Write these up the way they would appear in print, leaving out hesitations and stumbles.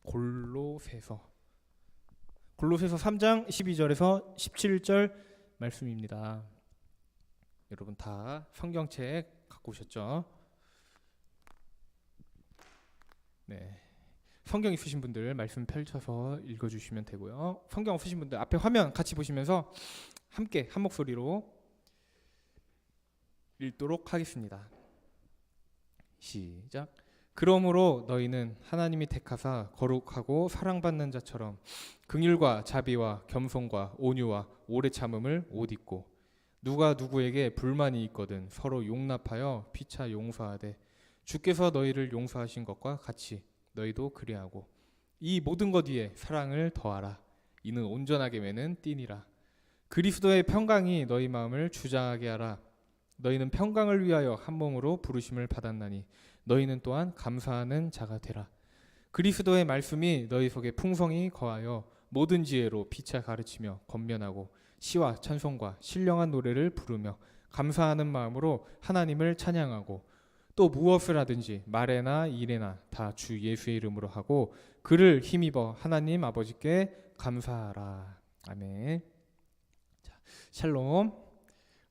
골로새서 3장 12절에서 17절 말씀입니다. 여러분 다 성경책 갖고 오셨죠? 네. 성경 있으신 분들 말씀 펼쳐서 읽어주시면 되고요. 성경 없으신 분들 앞에 화면 같이 보시면서 함께 한 목소리로 읽도록 하겠습니다. 시작. 그러므로 너희는 하나님이 택하사 거룩하고 사랑받는 자처럼 긍휼과 자비와 겸손과 온유와 오래 참음을 옷 입고 누가 누구에게 불만이 있거든 서로 용납하여 피차 용서하되 주께서 너희를 용서하신 것과 같이 너희도 그리하고 이 모든 것 위에 사랑을 더하라. 이는 온전하게 매는 띠니라. 그리스도의 평강이 너희 마음을 주장하게 하라. 너희는 평강을 위하여 한 몸으로 부르심을 받았나니 너희는 또한 감사하는 자가 되라. 그리스도의 말씀이 너희 속에 풍성히 거하여 모든 지혜로 피차 가르치며 권면하고 시와 찬송과 신령한 노래를 부르며 감사하는 마음으로 하나님을 찬양하고 또 무엇을 하든지 말에나 일에나 다 주 예수의 이름으로 하고 그를 힘입어 하나님 아버지께 감사하라. 아멘. 자, 샬롬.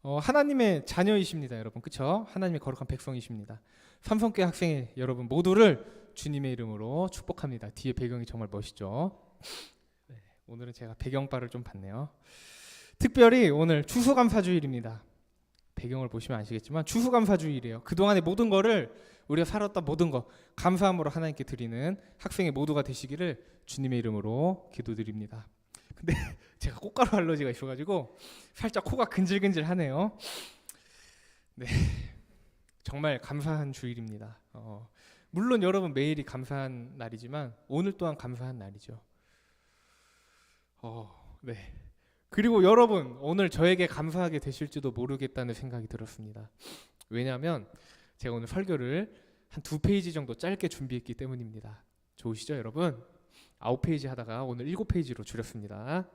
하나님의 자녀이십니다, 여러분. 그렇죠? 하나님의 거룩한 백성이십니다. 삼성교회 학생의 여러분 모두를 주님의 이름으로 축복합니다. 뒤에 배경이 정말 멋있죠? 네, 오늘은 제가 배경바를 좀 봤네요. 특별히 오늘 추수감사주일입니다. 배경을 보시면 아시겠지만 추수감사주일이에요. 그동안의 모든 거를 우리가 살았던 모든 거 감사함으로 하나님께 드리는 학생의 모두가 되시기를 주님의 이름으로 기도드립니다. 근데 제가 꽃가루 알러지가 있어가지고 살짝 코가 근질근질하네요. 네, 정말 감사한 주일입니다. 물론 여러분 매일이 감사한 날이지만 오늘 또한 감사한 날이죠. 네. 그리고 여러분 오늘 저에게 감사하게 되실지도 모르겠다는 생각이 들었습니다. 왜냐하면 제가 오늘 설교를 한 2페이지 정도 짧게 준비했기 때문입니다. 좋으시죠 여러분? 9페이지 하다가 오늘 7페이지로 줄였습니다.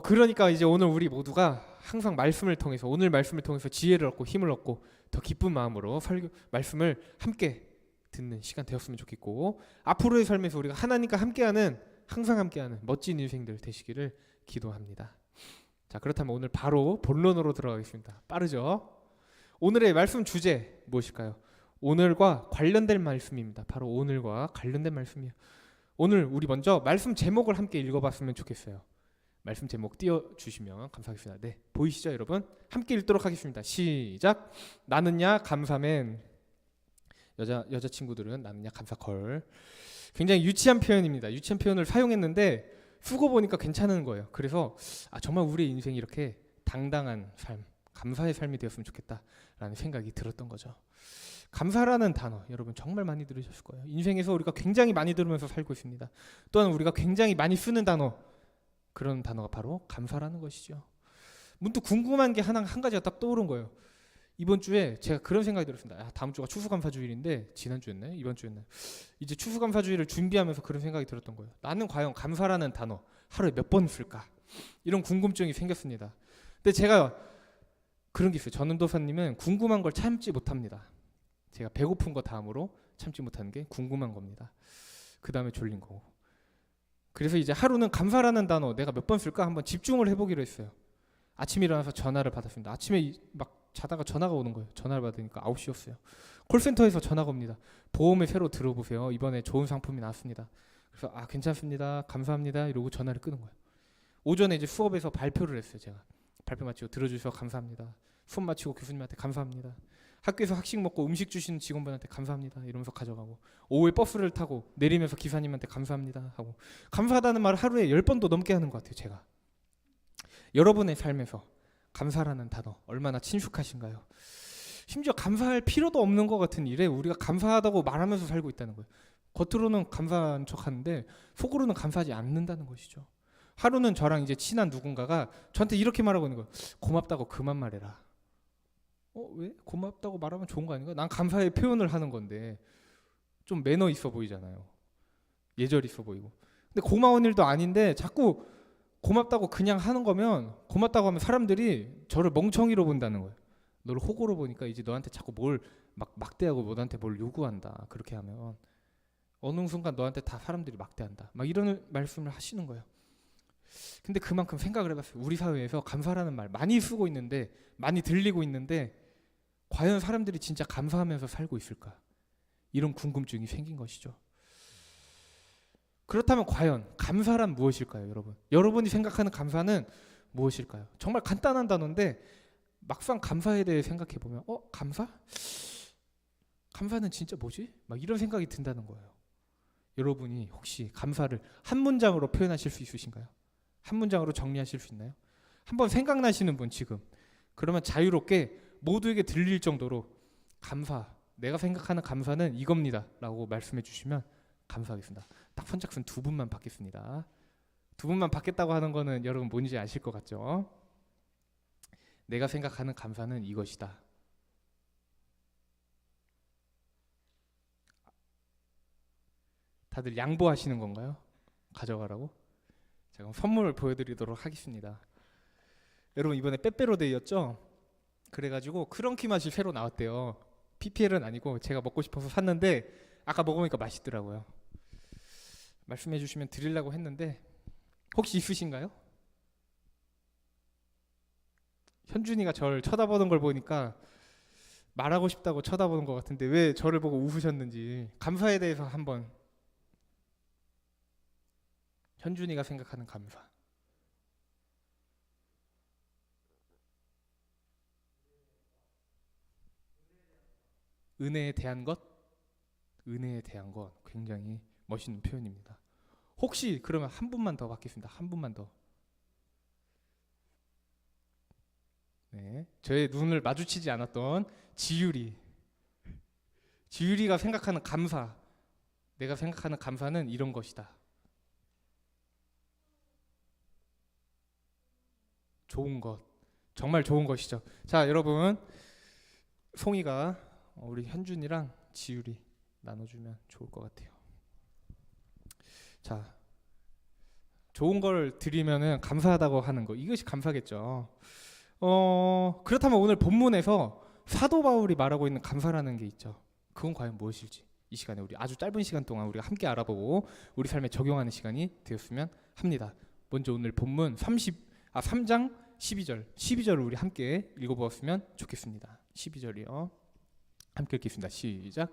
그러니까 이제 오늘 우리 모두가 항상 말씀을 통해서 오늘 말씀을 통해서 지혜를 얻고 힘을 얻고 더 기쁜 마음으로 설교 말씀을 함께 듣는 시간 되었으면 좋겠고 앞으로의 삶에서 우리가 하나님과 함께하는 항상 함께하는 멋진 인생들 되시기를 기도합니다. 자, 그렇다면 오늘 바로 본론으로 들어가겠습니다. 빠르죠? 오늘의 말씀 주제 무엇일까요? 오늘과 관련된 말씀입니다. 바로 오늘과 관련된 말씀이에요. 오늘 우리 먼저 말씀 제목을 함께 읽어봤으면 좋겠어요. 말씀 제목 띄워주시면 감사하겠습니다. 네, 보이시죠 여러분? 함께 읽도록 하겠습니다. 시작. 나는야 감사맨. 여자친구들은 나는야 감사걸. 굉장히 유치한 표현입니다. 유치한 표현을 사용했는데 쓰고 보니까 괜찮은 거예요. 그래서 정말 우리의 인생이 이렇게 당당한 삶, 감사의 삶이 되었으면 좋겠다라는 생각이 들었던 거죠. 감사라는 단어 여러분 정말 많이 들으셨을 거예요. 인생에서 우리가 굉장히 많이 들으면서 살고 있습니다. 또한 우리가 굉장히 많이 쓰는 단어, 그런 단어가 바로 감사라는 것이죠. 문득 궁금한 게 한 가지가 딱 떠오른 거예요. 이번 주에 제가 그런 생각이 들었습니다. 다음 주가 추수감사주일인데 지난주였나요? 이번 주였나요? 이제 추수감사주일을 준비하면서 그런 생각이 들었던 거예요. 나는 과연 감사라는 단어 하루에 몇 번 쓸까? 이런 궁금증이 생겼습니다. 근데 제가 그런 게 있어요. 전도사님은 궁금한 걸 참지 못합니다. 제가 배고픈 거 다음으로 참지 못하는 게 궁금한 겁니다. 그 다음에 졸린 거고. 그래서 이제 하루는 감사라는 단어 내가 몇 번 쓸까 한번 집중을 해보기로 했어요. 아침에 일어나서 전화를 받았습니다. 아침에 막 자다가 전화가 오는 거예요. 전화를 받으니까 9시였어요. 콜센터에서 전화가 옵니다. 보험을 새로 들어보세요. 이번에 좋은 상품이 나왔습니다. 그래서 괜찮습니다. 감사합니다. 이러고 전화를 끄는 거예요. 오전에 이제 수업에서 발표를 했어요. 제가 발표 마치고 들어주셔서 감사합니다. 수업 마치고 교수님한테 감사합니다. 학교에서 학식 먹고 음식 주신 직원분한테 감사합니다. 이러면서 가져가고 오후에 버스를 타고 내리면서 기사님한테 감사합니다 하고 감사하다는 말을 하루에 10번도 넘게 하는 것 같아요. 제가 여러분의 삶에서 감사라는 단어 얼마나 친숙하신가요? 심지어 감사할 필요도 없는 것 같은 일에 우리가 감사하다고 말하면서 살고 있다는 거예요. 겉으로는 감사한 척하는데 속으로는 감사하지 않는다는 것이죠. 하루는 저랑 이제 친한 누군가가 저한테 이렇게 말하고 있는 거예요. 고맙다고 그만 말해라. 왜? 고맙다고 말하면 좋은 거 아닌가? 난 감사의 표현을 하는 건데 좀 매너 있어 보이잖아요. 예절 있어 보이고. 근데 고마운 일도 아닌데 자꾸 고맙다고 그냥 하는 거면 고맙다고 하면 사람들이 저를 멍청이로 본다는 거예요. 너를 호구로 보니까 이제 너한테 자꾸 뭘 막대하고 너한테 뭘 요구한다. 그렇게 하면 어느 순간 너한테 다 사람들이 막대한다. 막 이런 말씀을 하시는 거예요. 근데 그만큼 생각을 해봤어요. 우리 사회에서 감사라는 말 많이 쓰고 있는데, 많이 들리고 있는데, 과연 사람들이 진짜 감사하면서 살고 있을까? 이런 궁금증이 생긴 것이죠. 그렇다면 과연 감사란 무엇일까요, 여러분? 여러분이 생각하는 감사는 무엇일까요? 정말 간단한 단어인데 막상 감사에 대해 생각해 보면 감사? 감사는 진짜 뭐지? 막 이런 생각이 든다는 거예요. 여러분이 혹시 감사를 한 문장으로 표현하실 수 있으신가요? 한 문장으로 정리하실 수 있나요? 한번 생각나시는 분 지금, 그러면 자유롭게 모두에게 들릴 정도로 감사, 내가 생각하는 감사는 이겁니다 라고 말씀해 주시면 감사하겠습니다. 딱 선착순 2분만 받겠습니다. 2분만 받겠다고 하는 거는 여러분 뭔지 아실 것 같죠? 내가 생각하는 감사는 이것이다. 다들 양보하시는 건가요? 가져가라고? 자, 그럼 선물을 보여드리도록 하겠습니다. 여러분 이번에 빼빼로데이였죠? 그래가지고 크런키 맛이 새로 나왔대요. PPL은 아니고 제가 먹고 싶어서 샀는데 아까 먹으니까 맛있더라고요. 말씀해 주시면 드리려고 했는데 혹시 있으신가요? 현준이가 저를 쳐다보는 걸 보니까 말하고 싶다고 쳐다보는 것 같은데 왜 저를 보고 웃으셨는지 감사에 대해서 한번, 현준이가 생각하는 감사. 은혜에 대한 것? 은혜에 대한 것 굉장히 멋있는 표현입니다. 혹시 그러면 한 분만 더 받겠습니다. 한 분만 더. 네, 저의 눈을 마주치지 않았던 지율이가 생각하는 감사, 내가 생각하는 감사는 이런 것이다. 좋은 것, 정말 좋은 것이죠. 자, 여러분 송이가 우리 현준이랑 지율이 나눠주면 좋을 것 같아요. 자, 좋은 걸 드리면은 감사하다고 하는 거, 이것이 감사겠죠. 그렇다면 오늘 본문에서 사도 바울이 말하고 있는 감사라는 게 있죠. 그건 과연 무엇일지 이 시간에 우리 아주 짧은 시간 동안 우리가 함께 알아보고 우리 삶에 적용하는 시간이 되었으면 합니다. 먼저 오늘 본문 3장 12절을 우리 함께 읽어보았으면 좋겠습니다. 12절이요. 함께 읽겠습니다. 시작.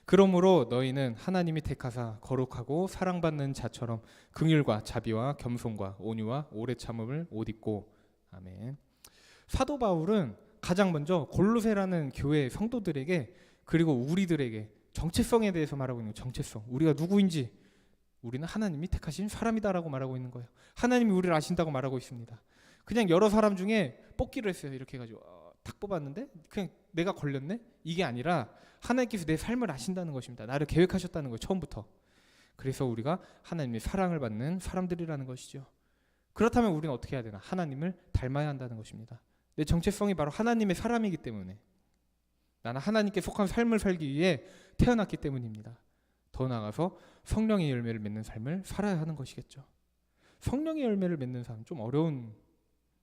그러므로 너희는 하나님이 택하사 거룩하고 사랑받는 자처럼 긍휼과 자비와 겸손과 온유와 오래 참음을 옷 입고. 아멘. 사도 바울은 가장 먼저 골로새라는 교회 성도들에게, 그리고 우리들에게 정체성에 대해서 말하고 있는 거예요. 정체성, 우리가 누구인지, 우리는 하나님이 택하신 사람이다라고 말하고 있는 거예요. 하나님이 우리를 아신다고 말하고 있습니다. 그냥 여러 사람 중에 뽑기를 했어요. 이렇게 해가지고 탁 뽑았는데 그냥 내가 걸렸네? 이게 아니라 하나님께서 내 삶을 아신다는 것입니다. 나를 계획하셨다는 거예요. 처음부터. 그래서 우리가 하나님의 사랑을 받는 사람들이라는 것이죠. 그렇다면 우리는 어떻게 해야 되나? 하나님을 닮아야 한다는 것입니다. 내 정체성이 바로 하나님의 사람이기 때문에, 나는 하나님께 속한 삶을 살기 위해 태어났기 때문입니다. 더 나아가서 성령의 열매를 맺는 삶을 살아야 하는 것이겠죠. 성령의 열매를 맺는 삶, 좀 어려운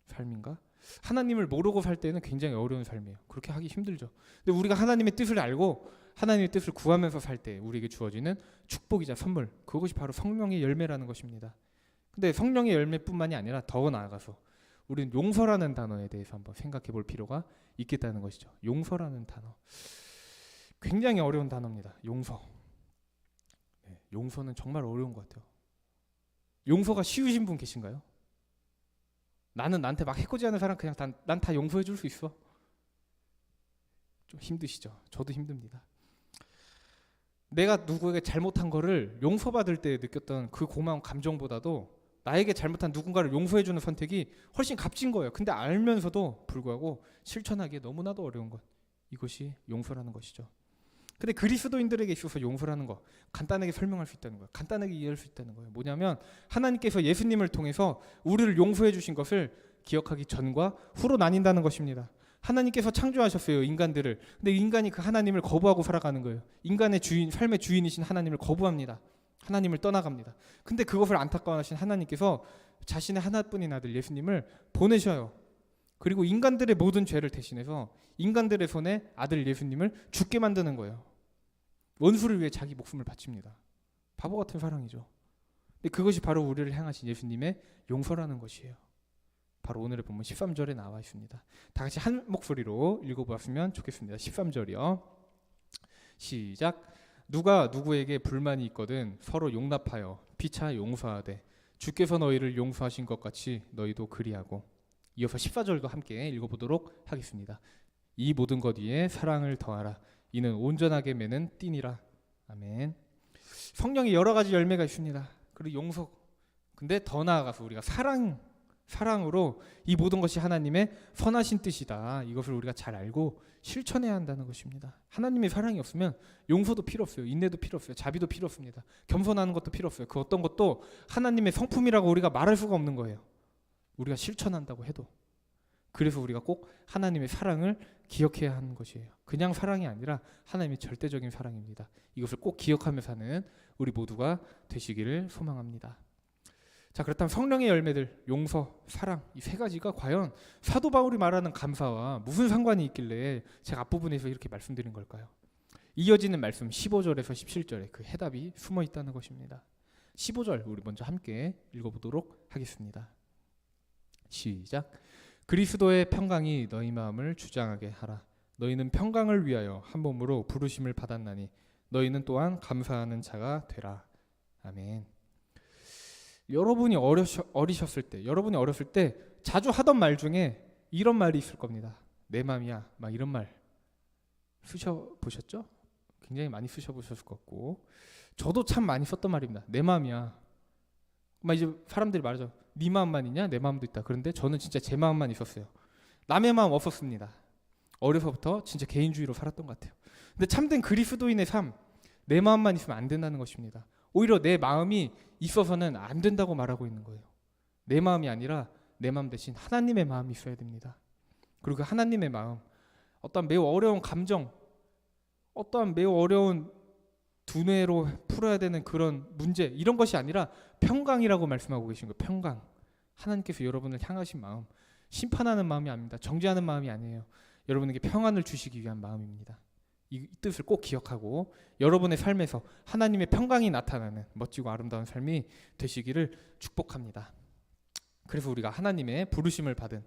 삶인가? 하나님을 모르고 살 때는 굉장히 어려운 삶이에요. 그렇게 하기 힘들죠. 근데 우리가 하나님의 뜻을 알고 하나님의 뜻을 구하면서 살 때 우리에게 주어지는 축복이자 선물, 그것이 바로 성령의 열매라는 것입니다. 근데 성령의 열매뿐만이 아니라 더 나아가서 우리는 용서라는 단어에 대해서 한번 생각해 볼 필요가 있겠다는 것이죠. 용서라는 단어, 굉장히 어려운 단어입니다. 용서. 네, 용서는 정말 어려운 것 같아요. 용서가 쉬우신 분 계신가요? 나는 나한테 막 해코지하는 사람 그냥 난 다 용서해 줄 수 있어. 좀 힘드시죠? 저도 힘듭니다. 내가 누구에게 잘못한 거를 용서받을 때 느꼈던 그 고마운 감정보다도 나에게 잘못한 누군가를 용서해 주는 선택이 훨씬 값진 거예요. 근데 알면서도 불구하고 실천하기에 너무나도 어려운 것, 이것이 용서라는 것이죠. 근데 그리스도인들에게 있어서 용서라는 거 간단하게 설명할 수 있다는 거예요. 간단하게 이해할 수 있다는 거예요. 뭐냐면 하나님께서 예수님을 통해서 우리를 용서해 주신 것을 기억하기 전과 후로 나뉜다는 것입니다. 하나님께서 창조하셨어요, 인간들을. 근데 인간이 그 하나님을 거부하고 살아가는 거예요. 인간의 주인, 삶의 주인이신 하나님을 거부합니다. 하나님을 떠나갑니다. 근데 그것을 안타까워하신 하나님께서 자신의 하나뿐인 아들 예수님을 보내셔요. 그리고 인간들의 모든 죄를 대신해서 인간들의 손에 아들 예수님을 죽게 만드는 거예요. 원수를 위해 자기 목숨을 바칩니다. 바보 같은 사랑이죠. 근데 그것이 바로 우리를 향하신 예수님의 용서라는 것이에요. 바로 오늘의 본문 13절에 나와 있습니다. 다 같이 한 목소리로 읽어보았으면 좋겠습니다. 13절이요. 시작. 누가 누구에게 불만이 있거든 서로 용납하여 피차 용서하되 주께서 너희를 용서하신 것 같이 너희도 그리하고. 이어서 14절도 함께 읽어보도록 하겠습니다. 이 모든 것 위에 사랑을 더하라. 이는 온전하게 매는 띠니라. 아멘. 성령의 여러 가지 열매가 있습니다. 그리고 용서. 근데 더 나아가서 우리가 사랑으로 이 모든 것이 하나님의 선하신 뜻이다. 이것을 우리가 잘 알고 실천해야 한다는 것입니다. 하나님의 사랑이 없으면 용서도 필요 없어요. 인내도 필요 없어요. 자비도 필요 없습니다. 겸손하는 것도 필요 없어요. 그 어떤 것도 하나님의 성품이라고 우리가 말할 수가 없는 거예요. 우리가 실천한다고 해도. 그래서 우리가 꼭 하나님의 사랑을 기억해야 하는 것이에요. 그냥 사랑이 아니라 하나님의 절대적인 사랑입니다. 이것을 꼭 기억하며 사는 우리 모두가 되시기를 소망합니다. 자, 그렇다면 성령의 열매들, 용서, 사랑, 이 세 가지가 과연 사도 바울이 말하는 감사와 무슨 상관이 있길래 제가 앞부분에서 이렇게 말씀드린 걸까요? 이어지는 말씀 15절에서 17절에 그 해답이 숨어 있다는 것입니다. 15절 우리 먼저 함께 읽어보도록 하겠습니다. 시작. 그리스도의 평강이 너희 마음을 주장하게 하라. 너희는 평강을 위하여 한 몸으로 부르심을 받았나니 너희는 또한 감사하는 자가 되라. 아멘. 여러분이 어리셨을 때, 여러분이 어렸을 때 자주 하던 말 중에 이런 말이 있을 겁니다. 내 맘이야, 막 이런 말 쓰셔보셨죠? 굉장히 많이 쓰셔보셨을 것 같고, 저도 참 많이 썼던 말입니다. 내 맘이야. 막 이제 사람들이 말하죠. 네 마음만 있냐? 내 마음도 있다. 그런데 저는 진짜 제 마음만 있었어요. 남의 마음 없었습니다. 어려서부터 진짜 개인주의로 살았던 것 같아요. 근데 참된 그리스도인의 삶, 내 마음만 있으면 안 된다는 것입니다. 오히려 내 마음이 있어서는 안 된다고 말하고 있는 거예요. 내 마음이 아니라 내 마음 대신 하나님의 마음이 있어야 됩니다. 그리고 그 하나님의 마음, 어떠한 매우 어려운 감정, 어떠한 매우 어려운 두뇌로 풀어야 되는 그런 문제, 이런 것이 아니라 평강이라고 말씀하고 계신 거예요. 평강. 하나님께서 여러분을 향하신 마음, 심판하는 마음이 아닙니다. 정죄하는 마음이 아니에요. 여러분에게 평안을 주시기 위한 마음입니다. 이 뜻을 꼭 기억하고 여러분의 삶에서 하나님의 평강이 나타나는 멋지고 아름다운 삶이 되시기를 축복합니다. 그래서 우리가 하나님의 부르심을 받은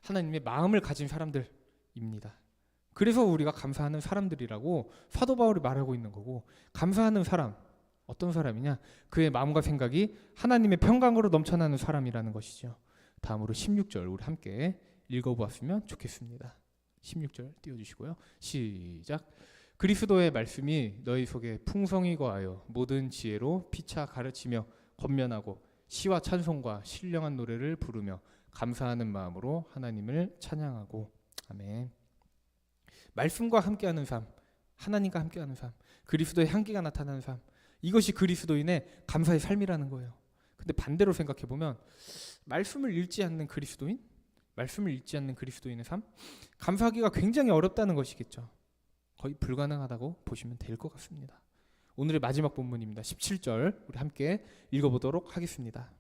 하나님의 마음을 가진 사람들입니다. 그래서 우리가 감사하는 사람들이라고 사도 바울이 말하고 있는 거고, 감사하는 사람, 어떤 사람이냐? 그의 마음과 생각이 하나님의 평강으로 넘쳐나는 사람이라는 것이죠. 다음으로 16절 우리 함께 읽어보았으면 좋겠습니다. 16절 띄워주시고요. 시작. 그리스도의 말씀이 너희 속에 풍성히 거하여 모든 지혜로 피차 가르치며 권면하고 시와 찬송과 신령한 노래를 부르며 감사하는 마음으로 하나님을 찬양하고. 아멘. 말씀과 함께하는 삶, 하나님과 함께하는 삶, 그리스도의 향기가 나타나는 삶, 이것이 그리스도인의 감사의 삶이라는 거예요. 근데 반대로 생각해보면 말씀을 읽지 않는 그리스도인, 말씀을 읽지 않는 그리스도인의 삶, 감사하기가 굉장히 어렵다는 것이겠죠. 거의 불가능하다고 보시면 될 것 같습니다. 오늘의 마지막 본문입니다. 17절 우리 함께 읽어보도록 하겠습니다.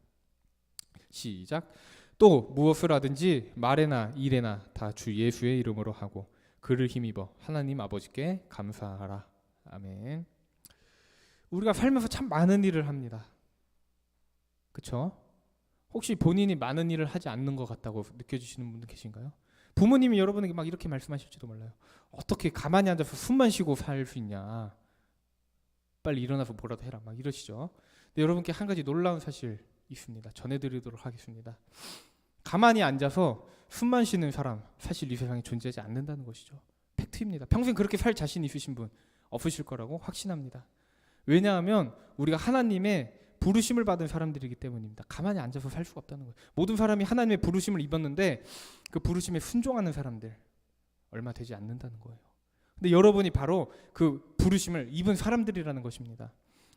시작. 또 무엇을 하든지 말에나 일에나 다 주 예수의 이름으로 하고 그를 힘입어 하나님 아버지께 감사하라. 아멘. 우리가 살면서 참 많은 일을 합니다. 그렇죠? 혹시 본인이 많은 일을 하지 않는 것 같다고 느껴지시는 분들 계신가요? 부모님이 여러분에게 막 이렇게 말씀하실지도 몰라요. 어떻게 가만히 앉아서 숨만 쉬고 살 수 있냐? 빨리 일어나서 뭐라도 해라. 막 이러시죠. 근데 여러분께 한 가지 놀라운 사실 있습니다. 전해드리도록 하겠습니다. 가만히 앉아서 숨만 쉬는 사람, 사실 이 세상에 존재하지 않는다는 것이죠. 팩트입니다. 평생 그렇게 살 자신 있으신 분 없으실 거라고 확신합니다. 왜냐하면 우리가 하나님의 부르심을 받은 사람들이기 때문입니다. 가만히 앉아서 살 수가 없다는 거예요. 모든 사람이 하나님의 부르심을 입었는데 그 부르심에 순종하는 사람들 얼마 되지 않는다는 거예요. 근데 여러분이 바로 그 부르심을 입은 사람들이라는 것입니다.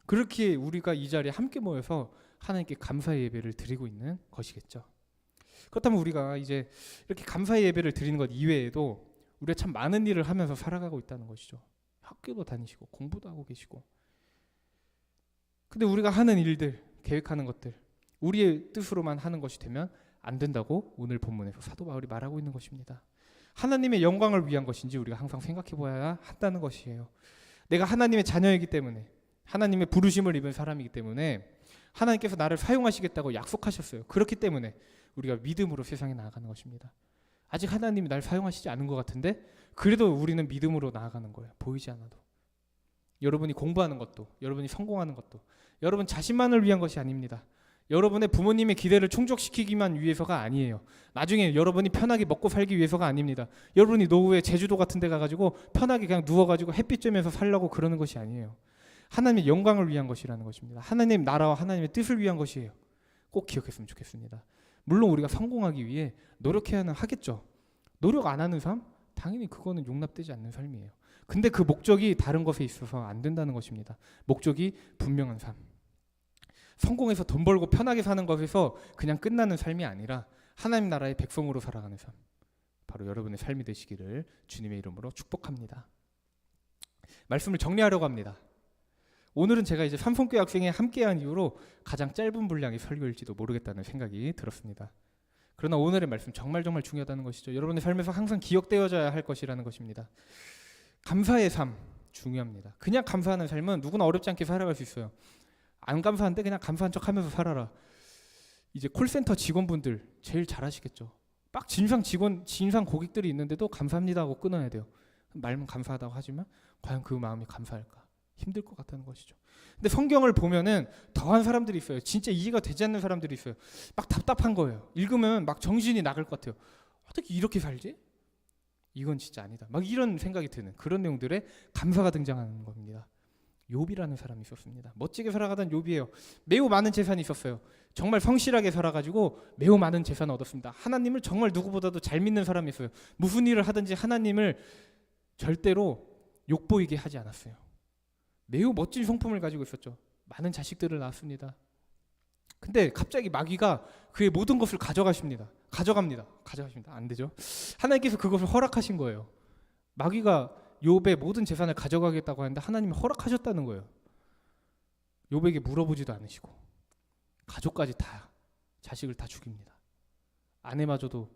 그렇게 우리가 이 자리에 함께 모여서 하나님께 감사의 예배를 드리고 있는 것이겠죠. 그렇다면 우리가 이제 이렇게 감사의 예배를 드리는 것 이외에도 우리가 참 많은 일을 하면서 살아가고 있다는 것이죠. 학교도 다니시고 공부도 하고 계시고. 근데 우리가 하는 일들, 계획하는 것들, 우리의 뜻으로만 하는 것이 되면 안 된다고 오늘 본문에서 사도 바울이 말하고 있는 것입니다. 하나님의 영광을 위한 것인지 우리가 항상 생각해 보아야 한다는 것이에요. 내가 하나님의 자녀이기 때문에, 하나님의 부르심을 입은 사람이기 때문에 하나님께서 나를 사용하시겠다고 약속하셨어요. 그렇기 때문에 우리가 믿음으로 세상에 나아가는 것입니다. 아직 하나님이 날 사용하시지 않은 것 같은데 그래도 우리는 믿음으로 나아가는 거예요. 보이지 않아도. 여러분이 공부하는 것도, 여러분이 성공하는 것도 여러분 자신만을 위한 것이 아닙니다. 여러분의 부모님의 기대를 충족시키기만 위해서가 아니에요. 나중에 여러분이 편하게 먹고 살기 위해서가 아닙니다. 여러분이 노후에 제주도 같은 데 가가지고 편하게 그냥 누워가지고 햇빛 쬐면서 살려고 그러는 것이 아니에요. 하나님의 영광을 위한 것이라는 것입니다. 하나님 나라와 하나님의 뜻을 위한 것이에요. 꼭 기억했으면 좋겠습니다. 물론 우리가 성공하기 위해 노력해야는 하겠죠. 노력 안 하는 삶? 당연히 그거는 용납되지 않는 삶이에요. 근데 그 목적이 다른 것에 있어서 안 된다는 것입니다. 목적이 분명한 삶. 성공해서 돈 벌고 편하게 사는 것에서 그냥 끝나는 삶이 아니라 하나님 나라의 백성으로 살아가는 삶. 바로 여러분의 삶이 되시기를 주님의 이름으로 축복합니다. 말씀을 정리하려고 합니다. 오늘은 제가 이제 삼성교회 학생에 함께한 이후로 가장 짧은 분량의 설교일지도 모르겠다는 생각이 들었습니다. 그러나 오늘의 말씀 정말 중요하다는 것이죠. 여러분의 삶에서 항상 기억되어져야 할 것이라는 것입니다. 감사의 삶 중요합니다. 그냥 감사하는 삶은 누구나 어렵지 않게 살아갈 수 있어요. 안 감사한데 그냥 감사한 척하면서 살아라. 이제 콜센터 직원분들 제일 잘하시겠죠. 막 진상 고객들이 있는데도 감사합니다 하고 끊어야 돼요. 말은 감사하다고 하지만 과연 그 마음이 감사할까? 힘들 것 같다는 것이죠. 근데 성경을 보면은 더한 사람들이 있어요. 진짜 이해가 되지 않는 사람들이 있어요. 막 답답한 거예요. 읽으면 막 정신이 나갈 것 같아요. 어떻게 이렇게 살지? 이건 진짜 아니다. 막 이런 생각이 드는 그런 내용들의 감사가 등장하는 겁니다. 욥이라는 사람이 있었습니다. 멋지게 살아가던 욥이에요. 매우 많은 재산이 있었어요. 정말 성실하게 살아가지고 매우 많은 재산을 얻었습니다. 하나님을 정말 누구보다도 잘 믿는 사람이었어요. 무슨 일을 하든지 하나님을 절대로 욕보이게 하지 않았어요. 매우 멋진 성품을 가지고 있었죠. 많은 자식들을 낳았습니다. 근데 갑자기 마귀가 그의 모든 것을 가져갑니다. 안 되죠. 하나님께서 그것을 허락하신 거예요. 마귀가 욥의 모든 재산을 가져가겠다고 하는데 하나님이 허락하셨다는 거예요. 욥에게 물어보지도 않으시고 가족까지 다 자식을 다 죽입니다. 아내마저도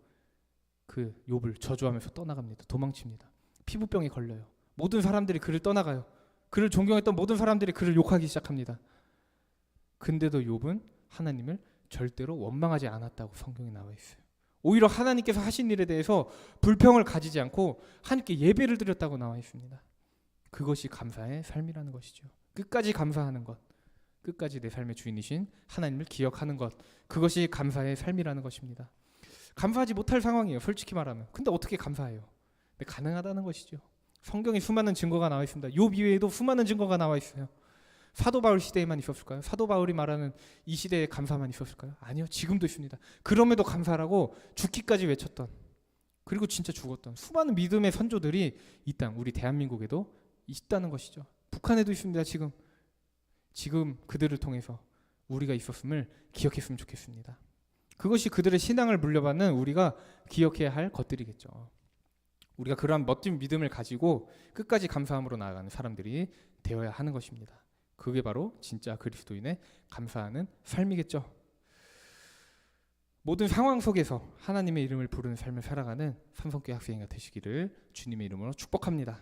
그 욥을 저주하면서 떠나갑니다. 도망칩니다. 피부병에 걸려요. 모든 사람들이 그를 떠나가요. 그를 존경했던 모든 사람들이 그를 욕하기 시작합니다. 근데도 욥은 하나님을 절대로 원망하지 않았다고 성경에 나와 있어요. 오히려 하나님께서 하신 일에 대해서 불평을 가지지 않고 하나님께 예배를 드렸다고 나와 있습니다. 그것이 감사의 삶이라는 것이죠. 끝까지 감사하는 것, 끝까지 내 삶의 주인이신 하나님을 기억하는 것, 그것이 감사의 삶이라는 것입니다. 감사하지 못할 상황이에요. 솔직히 말하면. 근데 어떻게 감사해요? 근데 가능하다는 것이죠. 성경에 수많은 증거가 나와 있습니다. 욥 이외에도 수많은 증거가 나와 있어요. 사도 바울 시대에만 있었을까요? 사도 바울이 말하는 이 시대에 감사만 있었을까요? 아니요. 지금도 있습니다. 그럼에도 감사라고 죽기까지 외쳤던, 그리고 진짜 죽었던 수많은 믿음의 선조들이 이 땅 우리 대한민국에도 있다는 것이죠. 북한에도 있습니다. 지금 그들을 통해서 우리가 있었음을 기억했으면 좋겠습니다. 그것이 그들의 신앙을 물려받는 우리가 기억해야 할 것들이겠죠. 우리가 그러한 멋진 믿음을 가지고 끝까지 감사함으로 나아가는 사람들이 되어야 하는 것입니다. 그게 바로 진짜 그리스도인의 감사하는 삶이겠죠. 모든 상황 속에서 하나님의 이름을 부르는 삶을 살아가는 삼성교회 학생이 되시기를 주님의 이름으로 축복합니다.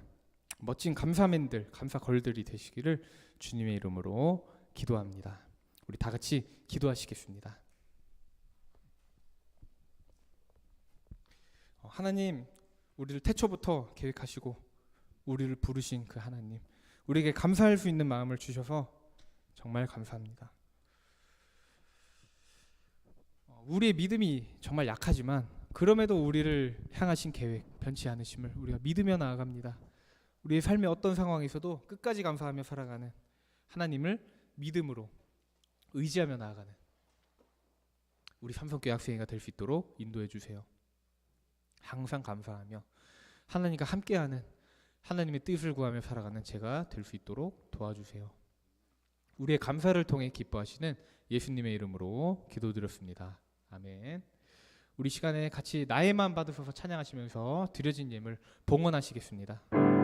멋진 감사맨들, 감사걸들이 되시기를 주님의 이름으로 기도합니다. 우리 다 같이 기도하시겠습니다. 하나님, 우리를 태초부터 계획하시고 우리를 부르신 그 하나님, 우리에게 감사할 수 있는 마음을 주셔서 정말 감사합니다. 우리의 믿음이 정말 약하지만 그럼에도 우리를 향하신 계획 변치 않으심을 우리가 믿으며 나아갑니다. 우리의 삶의 어떤 상황에서도 끝까지 감사하며 살아가는 하나님을 믿음으로 의지하며 나아가는 우리 삼성교회 학생회가 될 수 있도록 인도해 주세요. 항상 감사하며 하나님과 함께하는 하나님의 뜻을 구하며 살아가는 제가 될 수 있도록 도와주세요. 우리의 감사를 통해 기뻐하시는 예수님의 이름으로 기도드렸습니다. 아멘. 우리 시간에 같이 나의 마음 받으셔서 찬양하시면서 드려진 예물 봉헌하시겠습니다.